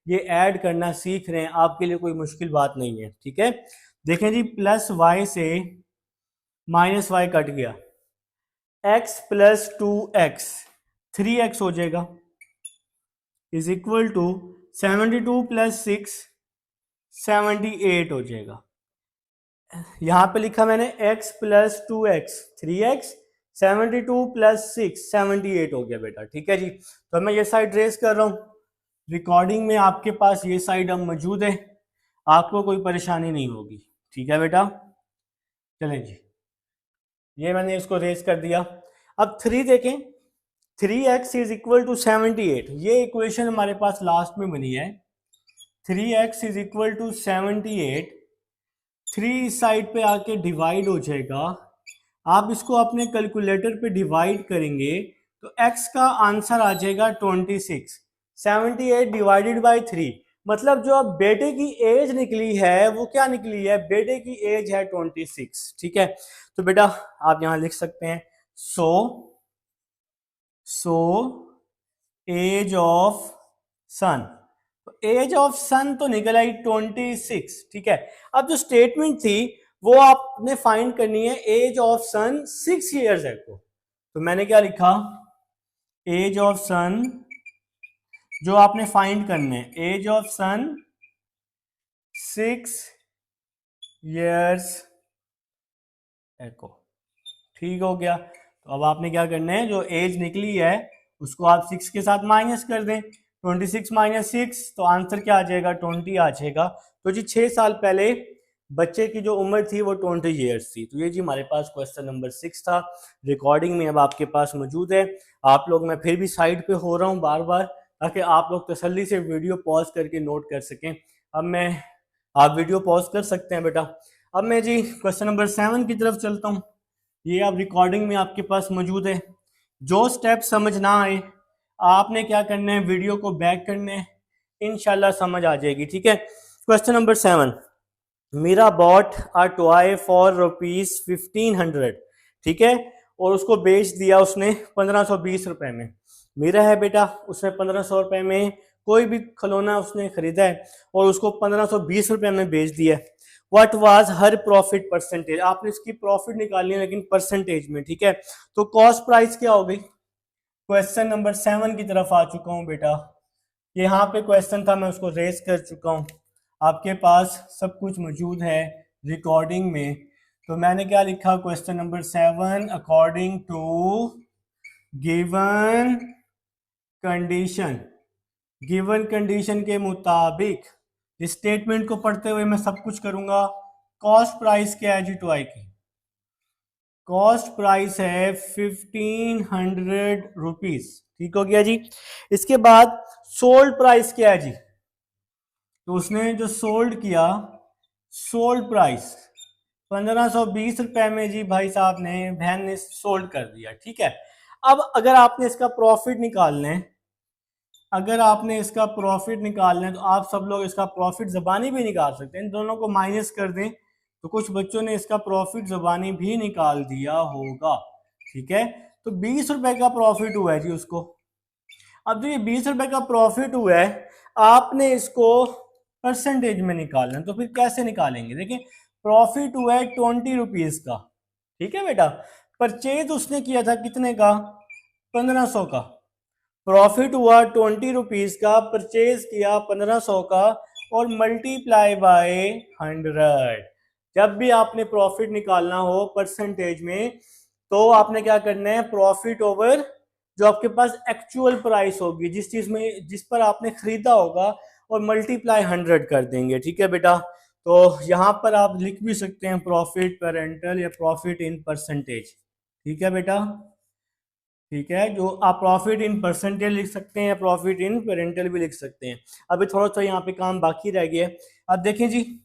ये ऐड करना सीख रहे हैं, आपके लिए कोई मुश्किल बात नहीं है। ठीक है, देखें जी, प्लस वाई से माइनस वाई कट गया, x प्लस 2x 3x हो जाएगा इज इक्वल टू 72 प्लस 6 78 हो जाएगा। यहां पे लिखा मैंने x plus 2x 3x 72 plus 6 78 हो गया बेटा। ठीक है जी, तो मैं ये साइड रेस कर रहा हूं, रिकॉर्डिंग में आपके पास ये साइड अब मौजूद है, आपको कोई परेशानी नहीं होगी। ठीक है बेटा, चलें जी, ये मैंने इसको रेस कर दिया। अब 3 देखें, 3x इज इक्वल टू 78, ये इक्वेशन हमारे पास लास्ट में बनी है। 3x is equal to 78, 3 side पे आके डिवाइड हो जाएगा, आप इसको अपने कैलकुलेटर पे डिवाइड करेंगे तो x का आंसर आ जाएगा 26। 78 डिवाइडेड बाई 3, मतलब जो अब बेटे की एज निकली है वो क्या निकली है, बेटे की एज है 26। ठीक है, तो बेटा आप यहां लिख सकते हैं सो एज ऑफ सन, तो एज ऑफ सन तो निकल आई 26। ठीक है, अब जो स्टेटमेंट थी वो आपने फाइंड करनी है as of sun 6 years ago, तो मैंने क्या लिखा, एज ऑफ सन जो आपने फाइंड करने है as of sun 6 years ago. ठीक हो गया, तो अब आपने क्या करना है, जो एज निकली है उसको आप 6 के साथ माइनस कर दें, 26 माइनस 6 तो आंसर क्या आ जाएगा, 20 आ जाएगा। तो जी 6 साल पहले बच्चे की जो उम्र थी वो 20 ईयर्स थी। तो ये जी हमारे पास क्वेश्चन नंबर 6 था, रिकॉर्डिंग में अब आपके पास मौजूद है। आप लोग, मैं फिर भी साइड पे हो रहा हूँ बार बार ताकि आप लोग तसल्ली से वीडियो पॉज करके नोट कर सकें। अब आप वीडियो पॉज कर सकते हैं बेटा। अब मैं जी क्वेश्चन नंबर 7 की तरफ चलता हूँ, ये अब रिकॉर्डिंग में आपके पास मौजूद है। जो स्टेप समझ ना आए आपने क्या करना है, वीडियो को बैक करना है, इंशाल्लाह समझ आ जाएगी। ठीक है, question number 7, Meera bought a toy for ₹1500। ठीक है, और उसको बेच दिया उसने 1520 रुपए में। मीरा है बेटा, उसने 1500 रुपए में कोई भी खिलौना उसने खरीदा है और उसको 1520 रुपए में बेच दिया। What was her profit percentage, आपने इसकी प्रॉफिट निकालनी है लेकिन परसेंटेज में। ठीक है, तो कॉस्ट प्राइस क्या हो गई, क्वेश्चन नंबर 7 की तरफ आ चुका हूं बेटा। यहाँ पे क्वेश्चन था, मैं उसको रेस कर चुका हूँ, आपके पास सब कुछ मौजूद है रिकॉर्डिंग में। तो मैंने क्या लिखा, question number 7, according to given condition, given condition के मुताबिक, इस स्टेटमेंट को पढ़ते हुए मैं सब कुछ करूंगा। कॉस्ट प्राइस क्या है जी टॉय की, कॉस्ट प्राइस है 1500 रुपीज। ठीक हो गया जी, इसके बाद सोल्ड प्राइस क्या है जी, तो उसने जो सोल्ड किया, सोल्ड प्राइस 1520 रुपए में जी भाई साहब ने, बहन ने सोल्ड कर दिया। ठीक है, अब अगर आपने इसका प्रॉफिट निकालना है, अगर आपने इसका प्रॉफिट निकालना है तो आप सब लोग इसका प्रॉफिट ज़बानी भी निकाल सकते हैं, इन दोनों को माइनस कर दें तो कुछ बच्चों ने इसका प्रॉफिट ज़बानी भी निकाल दिया होगा। ठीक है, तो 20 रुपए का प्रॉफिट हुआ है जी उसको। अब जो ये 20 रुपए का प्रॉफिट हुआ है, आपने इसको परसेंटेज में निकालना है, तो फिर कैसे निकालेंगे, देखिए प्रॉफिट हुआ है 20 रुपीज का। ठीक है बेटा, परचेज उसने किया था कितने का, 1500 का, प्रॉफिट हुआ 20 रुपीज का, परचेज किया 1500 का और मल्टीप्लाई बाय 100। जब भी आपने प्रॉफिट निकालना हो परसेंटेज में तो आपने क्या करना है, प्रॉफिट ओवर जो आपके पास एक्चुअल प्राइस होगी, जिस चीज में, जिस पर आपने खरीदा होगा, और मल्टीप्लाई 100 कर देंगे। ठीक है बेटा, तो यहाँ पर आप लिख भी सकते हैं प्रॉफिट पर रेंटल या प्रॉफिट इन परसेंटेज। ठीक है बेटा, ठीक है, जो आप प्रॉफिट इन परसेंटेज लिख सकते हैं या प्रॉफिट इन पेरेंटल भी लिख सकते हैं। अभी थोड़ा सा यहाँ पे काम बाकी रह गया। अब देखें जी,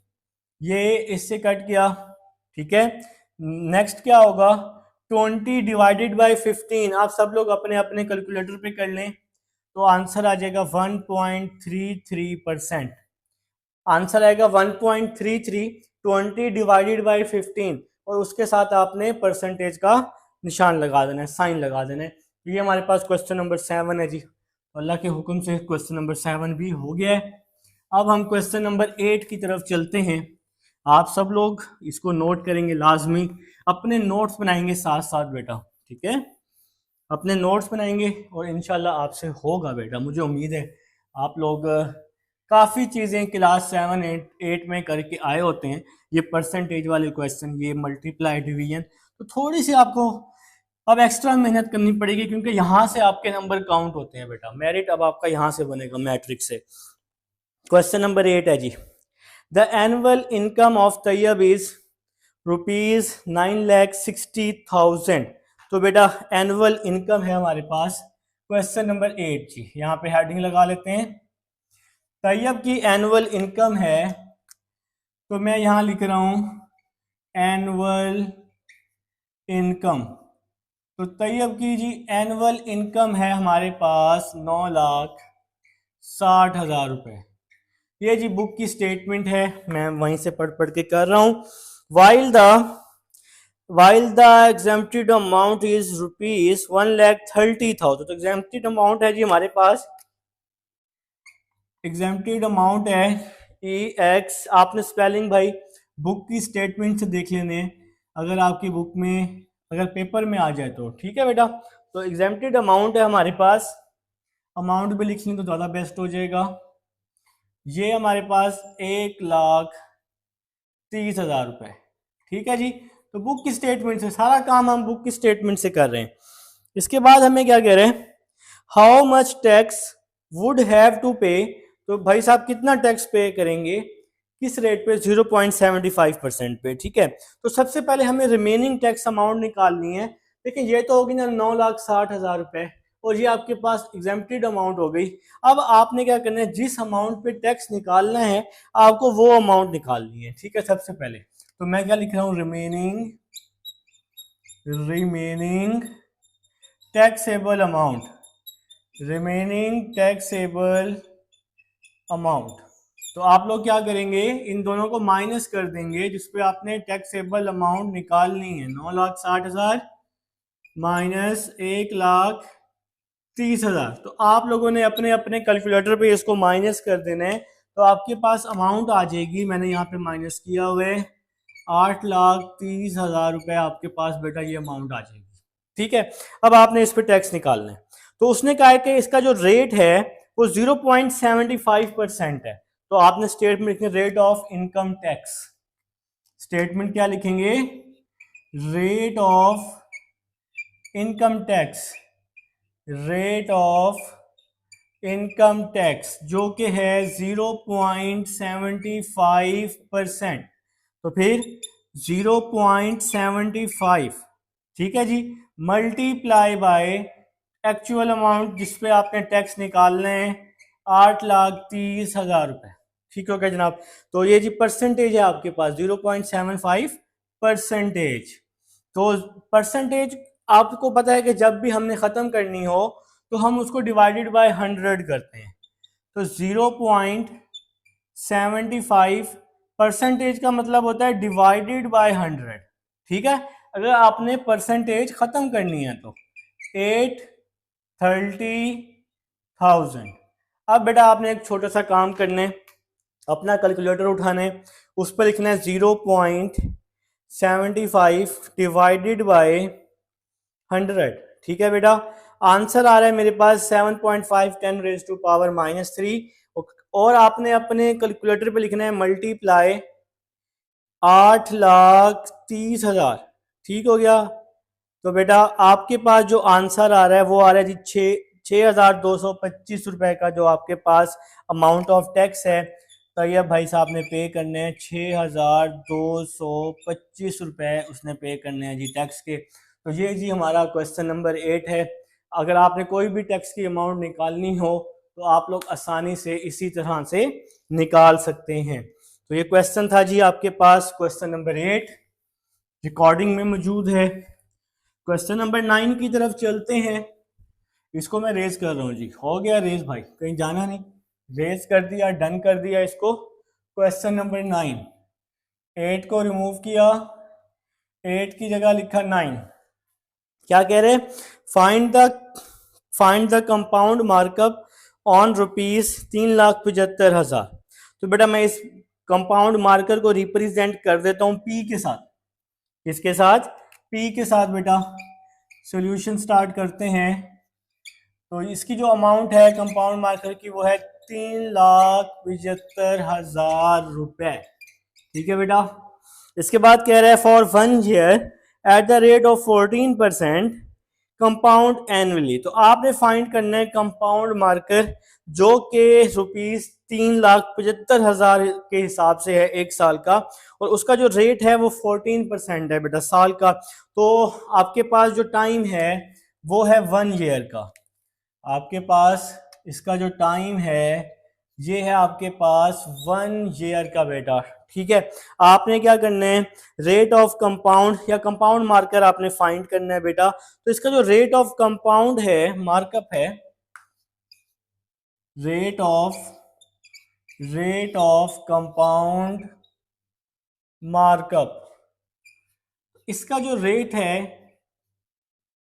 ये इससे कट किया, ठीक है। नेक्स्ट क्या होगा, 20 डिवाइडेड बाई 15। आप सब लोग अपने अपने कैलकुलेटर पे कर लें तो आंसर आ जाएगा 1.33%। आंसर आएगा 1.33, 20 डिवाइडेड बाई 15 और उसके साथ आपने परसेंटेज का निशान लगा देना है, साइन लगा देना है। ये हमारे पास क्वेश्चन नंबर 7 है जी। अल्लाह के हुक्म से क्वेश्चन नंबर 7 भी हो गया है। अब हम क्वेश्चन नंबर 8 की तरफ चलते हैं। आप सब लोग इसको नोट करेंगे लाजमी, अपने नोट्स बनाएंगे साथ साथ बेटा, ठीक है, अपने नोट्स बनाएंगे और इंशाल्लाह आपसे होगा बेटा, मुझे उम्मीद है। आप लोग काफ़ी चीज़ें क्लास 7 8 में करके आए होते हैं, ये परसेंटेज वाले क्वेश्चन, ये मल्टीप्लाई डिवीजन, तो थोड़ी सी आपको अब एक्स्ट्रा मेहनत करनी पड़ेगी क्योंकि यहाँ से आपके नंबर काउंट होते हैं बेटा, मेरिट अब आपका यहाँ से बनेगा मैट्रिक से। क्वेश्चन नंबर 8 है जी, the annual income of Tayyab is ₹9,60,000। तो बेटा एनुअल इनकम है हमारे पास। क्वेश्चन नंबर 8 जी, यहाँ पे हेडिंग लगा लेते हैं, तैयब की एनुअल इनकम है, तो मैं यहाँ लिख रहा हूँ एनुअल इनकम। तो तैयब की जी एनुअल इनकम है हमारे पास 9,60,000 रुपए। ये जी बुक की स्टेटमेंट है, मैं वहीं से पढ़ पढ़ के कर रहा हूँ। while the exempted amount is ₹1,30,000। तो exempted amount है जी हमारे पास, exempted amount है EX। आपने स्पेलिंग भाई बुक की स्टेटमेंट से देख लेने, अगर आपकी बुक में अगर पेपर में आ जाए तो ठीक है बेटा। तो exempted amount है हमारे पास, अमाउंट भी लिखेंगे तो ज़्यादा बेस्ट हो जाएगा। ये हमारे पास 1,30,000 रुपए, ठीक है जी। तो बुक की स्टेटमेंट से सारा काम हम बुक की स्टेटमेंट से कर रहे हैं। इसके बाद हमें क्या कह रहे हैं, how much tax would have to pay. तो भाई साहब कितना टैक्स पे करेंगे, किस रेट पे, 0.75% पे, ठीक है। तो सबसे पहले हमें रिमेनिंग टैक्स अमाउंट निकालनी है। देखिए ये तो होगी ना 9,60,000 रुपए और ये आपके पास एग्जेम्प्टेड अमाउंट हो गई। अब आपने क्या करना है, जिस अमाउंट पे टैक्स निकालना है आपको वो अमाउंट निकालनी है, ठीक है। सबसे पहले तो मैं क्या लिख रहा हूँ, remaining taxable amount, remaining taxable amount. तो आप लोग क्या करेंगे, इन दोनों को माइनस कर देंगे जिसपे आपने टैक्सेबल अमाउंट निकालनी है। 9,60,000 माइनस 1,30,000। तो आप लोगों ने अपने अपने कैलकुलेटर पे इसको माइनस कर देना है, तो आपके पास अमाउंट आ जाएगी, मैंने यहाँ पे माइनस किया हुआ है, 8,30,000 रुपए आपके पास बेटा ये अमाउंट आ जाएगी, ठीक है। अब आपने इस पे टैक्स निकालना है, तो उसने कहा है कि इसका जो रेट है वो 0.75% है। तो आपने स्टेटमेंट लिखनी, rate of income tax. Statement क्या लिखेंगे, rate of income tax, rate of income tax जो कि है 0.75%। तो फिर 0.75, ठीक है जी, मल्टीप्लाई बाय एक्चुअल अमाउंट जिस पे आपने टैक्स निकालना है 8,30,000 रुपए, ठीक हो गया जनाब। तो ये जी परसेंटेज है आपके पास 0.75 परसेंटेज। तो परसेंटेज आपको पता है कि जब भी हमने ख़त्म करनी हो तो हम उसको डिवाइडेड बाय 100 करते हैं। तो 0.75 परसेंटेज का मतलब होता है डिवाइडेड बाय 100, ठीक है। अगर आपने परसेंटेज ख़त्म करनी है तो 8,30,000। अब बेटा आपने एक छोटा सा काम करना है, अपना कैलकुलेटर उठाना है, उस पर लिखना है 0.75 डिवाइडेड बाय 100, ठीक है बेटा। आंसर आ रहा है मेरे पास 7.5 10 रेज़ टू पावर -3 और आपने अपने कैलकुलेटर पे लिखना है मल्टीप्लाई 8,30,000, ठीक हो गया। तो बेटा आपके पास जो आंसर आ रहा है वो आ रहा है जी 6,225 रुपए का जो आपके पास अमाउंट ऑफ टैक्स है तैयब भाई साहब ने पे करने हैं 6,225 रुपये उसने पे करने हैं जी टैक्स के। तो ये जी हमारा क्वेश्चन नंबर 8 है। अगर आपने कोई भी टैक्स की अमाउंट निकालनी हो तो आप लोग आसानी से इसी तरह से निकाल सकते हैं। तो ये क्वेश्चन था जी आपके पास क्वेश्चन नंबर 8 रिकॉर्डिंग में मौजूद है। क्वेश्चन नंबर 9 की तरफ चलते हैं। इसको मैं रेज कर रहा हूँ जी, हो गया रेज भाई, कहीं जाना नहीं, रेज कर दिया, डन कर दिया इसको। क्वेश्चन नंबर 9, 8 को रिमूव किया, 8 की जगह लिखा 9। क्या कह रहे हैं? Find the compound markup on ₹3,75,000। तो बेटा मैं इस कंपाउंड मार्कर को रिप्रेजेंट कर देता हूं पी के साथ। किसके साथ? पी के साथ बेटा। सॉल्यूशन स्टार्ट करते हैं। तो इसकी जो अमाउंट है कंपाउंड मार्कर की वो है 3,75,000 रुपए। ठीक है बेटा। इसके बाद कह रहा है for 1 year at the rate of 14% compound annually. तो आपने फाइंड करना है कंपाउंड मार्कर जो कि ₹3,75,000 के हिसाब से है एक साल का, और उसका जो रेट है वो 14% है बेटा साल का। तो आपके पास जो टाइम है वो है 1 ईयर का। आपके पास इसका जो टाइम है ये है आपके पास 1 ईयर का बेटा। ठीक है। आपने क्या करना है, रेट ऑफ कंपाउंड या कंपाउंड मार्कर आपने फाइंड करना है बेटा। तो इसका जो रेट ऑफ कंपाउंड है मार्कअप है, रेट ऑफ कंपाउंड मार्कअप, इसका जो रेट है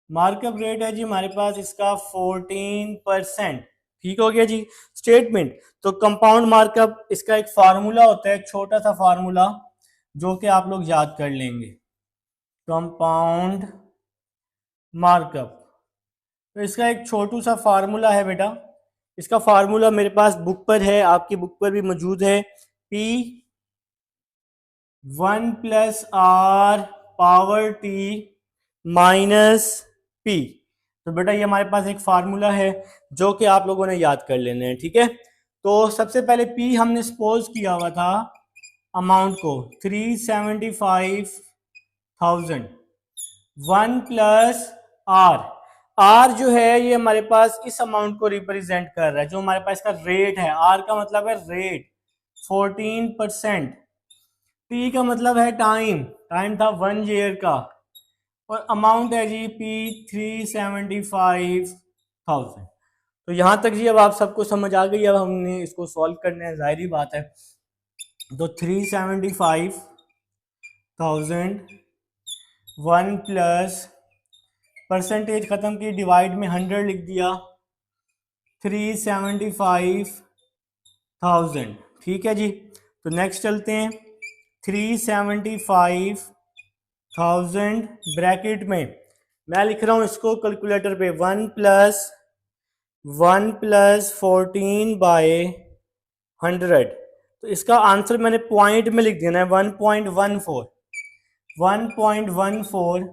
मार्कअप रेट है जी हमारे पास इसका 14%। ठीक हो गया जी। स्टेटमेंट, तो कंपाउंड मार्कअप इसका एक फार्मूला होता है, छोटा सा फार्मूला जो कि आप लोग याद कर लेंगे। कंपाउंड मार्कअप, तो इसका एक छोटू सा फार्मूला है बेटा। इसका फार्मूला मेरे पास बुक पर है, आपकी बुक पर भी मौजूद है। P 1 + R⁻T - P। तो बेटा ये हमारे पास एक फार्मूला है जो कि आप लोगों ने याद कर लेना है। ठीक है। तो सबसे पहले P हमने सपोज किया हुआ था अमाउंट को 375,000। 1 + R, R जो है ये हमारे पास इस अमाउंट को रिप्रेजेंट कर रहा है, जो हमारे पास का रेट है। R का मतलब है रेट 14%। T का मतलब है टाइम, टाइम था 1 ईयर का, और अमाउंट है जी P 375,000। तो यहां तक जी अब आप सबको समझ आ गई। अब हमने इसको सॉल्व करना है, जाहिर बात है। तो 375,000 1 + परसेंटेज खत्म की, डिवाइड में 100 लिख दिया, 375,000। ठीक है जी। तो नेक्स्ट चलते हैं। 375,000 ब्रैकेट में मैं लिख रहा हूं इसको कैलकुलेटर पे 1 + 14/100। तो इसका आंसर मैंने पॉइंट में लिख देना है 1.14। 1.14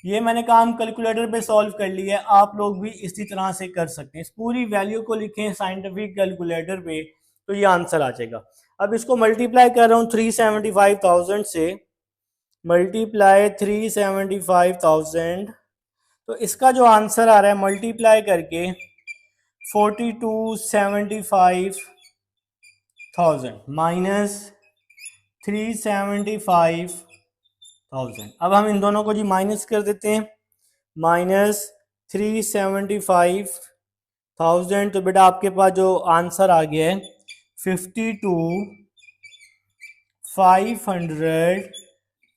ये मैंने काम कैलकुलेटर पे सॉल्व कर लिया है। आप लोग भी इसी तरह से कर सकते हैं। इस पूरी वैल्यू को लिखें साइंटिफिक कैलकुलेटर पे तो ये आंसर आ जाएगा। अब इसको मल्टीप्लाई कर रहा हूँ 375,000 से, मल्टीप्लाई 375,000, तो इसका जो आंसर आ रहा है मल्टीप्लाई करके 4275,000 माइनस 375,000। अब हम इन दोनों को जी माइनस कर देते हैं, माइनस 375,000। तो बेटा आपके पास जो आंसर आ गया है 52,500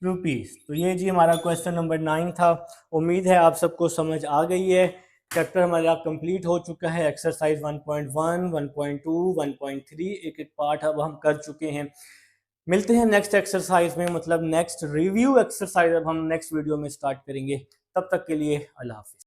रुपीज़। तो ये जी हमारा क्वेश्चन नंबर 9 था। उम्मीद है आप सबको समझ आ गई है। चैप्टर हमारा कंप्लीट हो चुका है। एक्सरसाइज 1.1, 1.2, 1.3 एक एक पार्ट अब हम कर चुके हैं। मिलते हैं नेक्स्ट एक्सरसाइज में, मतलब नेक्स्ट रिव्यू एक्सरसाइज अब हम नेक्स्ट वीडियो में स्टार्ट करेंगे। तब तक के लिए अल्लाह हाफिज़।